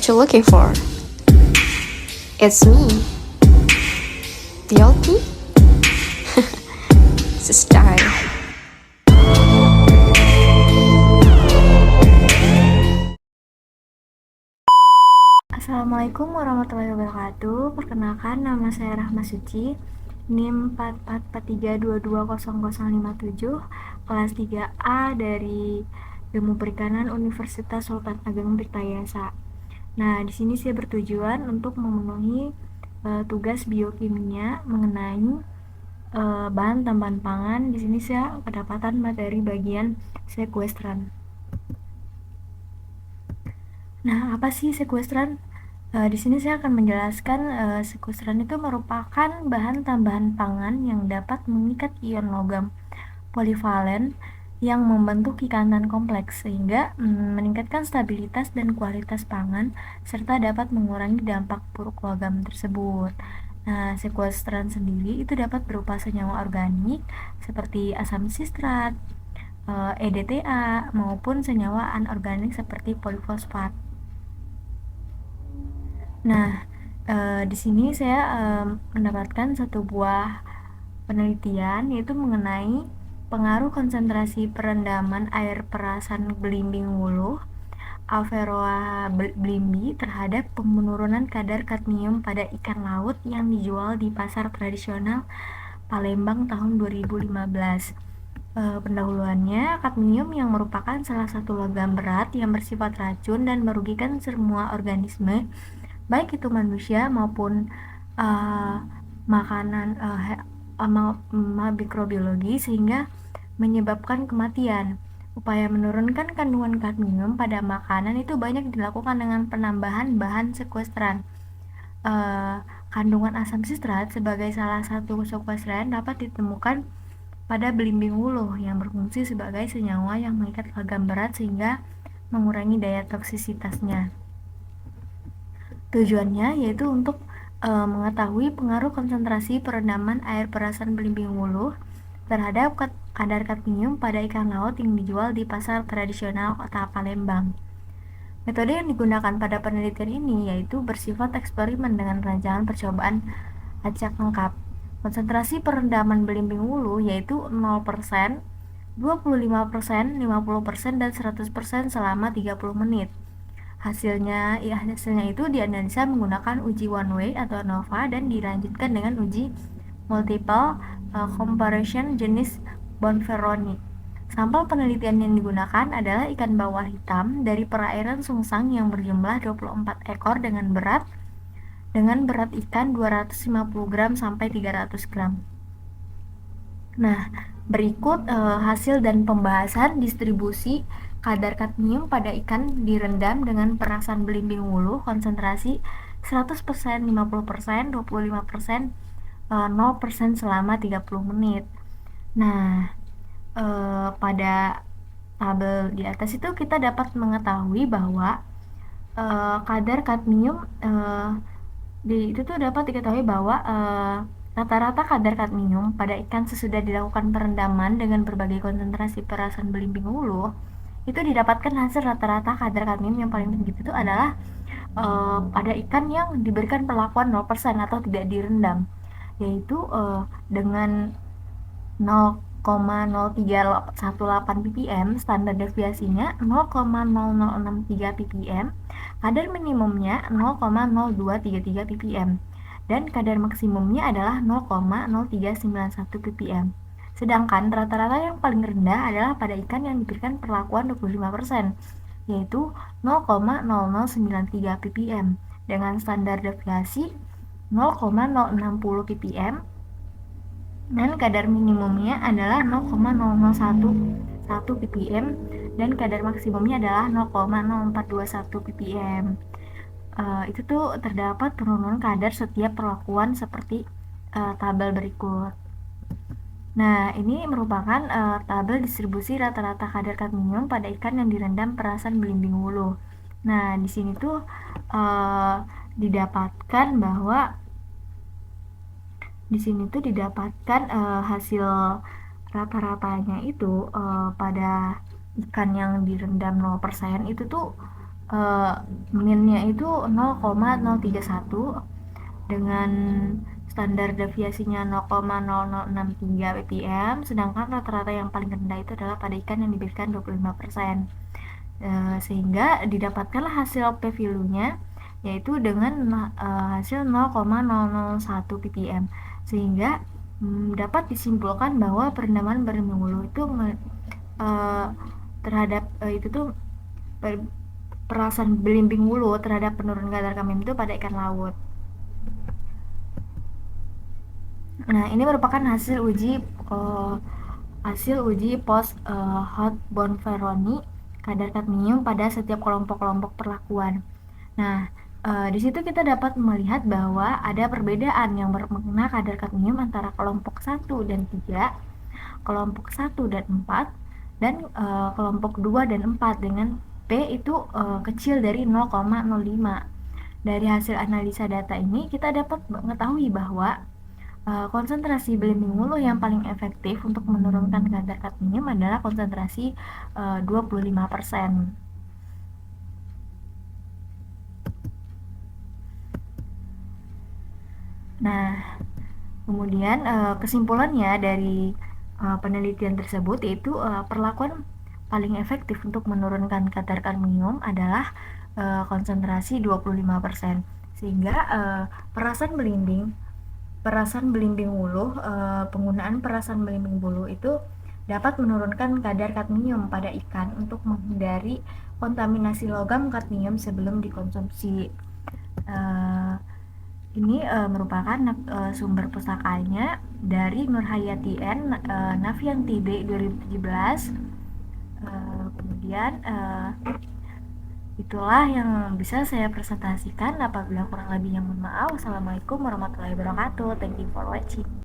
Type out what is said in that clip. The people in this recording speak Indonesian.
what you're looking for. It's me, the old me. It's a style. Assalamualaikum warahmatullahi wabarakatuh. Perkenalkan, nama saya Rahma Suci, NIM 4443220057, kelas 3A dari Ilmu Perikanan Universitas Sultan Ageng Tirtayasa. Nah, di sini saya bertujuan untuk memenuhi tugas biokimia mengenai bahan tambahan pangan. Di sini saya kedapatan materi bagian sekuestran. Nah, apa sih sekuestran? Di sini saya akan menjelaskan sekuestran itu merupakan bahan tambahan pangan yang dapat mengikat ion logam polivalen yang membentuk ikatan kompleks sehingga meningkatkan stabilitas dan kualitas pangan serta dapat mengurangi dampak buruk logam tersebut. Nah, sekuestran sendiri itu dapat berupa senyawa organik seperti asam sistrat, EDTA maupun senyawa anorganik seperti polifosfat. Nah, di sini saya mendapatkan satu buah penelitian yaitu mengenai pengaruh konsentrasi perendaman air perasan belimbing wuluh Averrhoa blimbi terhadap penurunan kadar kadmium pada ikan laut yang dijual di pasar tradisional Palembang tahun 2015. Pendahuluannya, kadmium yang merupakan salah satu logam berat yang bersifat racun dan merugikan semua organisme, baik itu manusia maupun makanan mikrobiologi, sehingga menyebabkan kematian. Upaya menurunkan kandungan kadmium pada makanan itu banyak dilakukan dengan penambahan bahan sekuestran. Kandungan asam sistrat sebagai salah satu sekuestran dapat ditemukan pada belimbing wuluh yang berfungsi sebagai senyawa yang mengikat logam berat sehingga mengurangi daya toksisitasnya. Tujuannya yaitu untuk mengetahui pengaruh konsentrasi perendaman air perasan belimbing wuluh terhadap kadar kadmium pada ikan laut yang dijual di pasar tradisional kota Palembang. Metode yang digunakan pada penelitian ini yaitu bersifat eksperimen dengan rancangan percobaan acak lengkap. Konsentrasi perendaman belimbing wuluh yaitu 0%, 25%, 50%, dan 100% selama 30 menit. Hasilnya itu dianalisa menggunakan uji one way atau ANOVA dan dilanjutkan dengan uji multiple comparison jenis Bonferroni. Sampel penelitian yang digunakan adalah ikan bawal hitam dari perairan Sungsang yang berjumlah 24 ekor dengan berat ikan 250 gram sampai 300 gram. Nah, berikut hasil dan pembahasan distribusi kadar kadmium pada ikan direndam dengan perasan belimbing wuluh konsentrasi 100%, 50%, 25%, 0% selama 30 menit. Nah, pada tabel di atas itu kita dapat mengetahui bahwa kadar kadmium itu tuh dapat diketahui bahwa rata-rata kadar kadmium pada ikan sesudah dilakukan perendaman dengan berbagai konsentrasi perasan belimbing wuluh itu didapatkan hasil rata-rata kadar kadmium yang paling tinggi itu adalah pada ikan yang diberikan perlakuan 0% atau tidak direndam, yaitu dengan 0,0318 ppm, standar deviasinya 0,0063 ppm, kadar minimumnya 0,0233 ppm, dan kadar maksimumnya adalah 0,0391 ppm. Sedangkan rata-rata yang paling rendah adalah pada ikan yang diberikan perlakuan 25%, yaitu 0,0093 ppm dengan standar deviasi 0,060 ppm dan kadar minimumnya adalah 0,0011 ppm dan kadar maksimumnya adalah 0,0421 ppm. Itu tuh terdapat penurunan kadar setiap perlakuan seperti tabel berikut. Nah, ini merupakan tabel distribusi rata-rata kadar kadmium pada ikan yang direndam perasan belimbing wuluh. Nah, di sini tuh didapatkan bahwa hasil rata-ratanya itu pada ikan yang direndam 0% itu tuh minnya itu 0,031 dengan standar deviasinya 0,0063 ppm, sedangkan rata-rata yang paling rendah itu adalah pada ikan yang diberikan 25%. Sehingga didapatkanlah hasil p-value-nya yaitu dengan hasil 0,001 ppm, sehingga dapat disimpulkan bahwa perendaman berimbing hulu itu terhadap itu tuh perasan belimbing hulu terhadap penurunan kadar kadmium itu pada ikan laut. Nah, ini merupakan hasil uji post hot Bonferroni kadar kadmium pada setiap kelompok-kelompok perlakuan. Nah, di situ kita dapat melihat bahwa ada perbedaan yang bermakna kadar kadmium antara kelompok 1 dan 3, kelompok 1 dan 4, dan kelompok 2 dan 4 dengan P itu kecil dari 0,05. Dari hasil analisa data ini kita dapat mengetahui bahwa konsentrasi belimbing hulu yang paling efektif untuk menurunkan kadar kadmium adalah konsentrasi 25%. Nah, kemudian kesimpulannya dari penelitian tersebut yaitu perlakuan paling efektif untuk menurunkan kadar kadmium adalah konsentrasi 25%, sehingga perasan belimbing hulu, penggunaan perasan belimbing hulu itu dapat menurunkan kadar kadmium pada ikan untuk menghindari kontaminasi logam kadmium sebelum dikonsumsi. Ini merupakan sumber pustakanya dari Nurhayati N, Nafianti B 2017. Kemudian itulah yang bisa saya presentasikan. Apabila kurang lebihnya mohon maaf. Wassalamualaikum warahmatullahi wabarakatuh. Thank you for watching.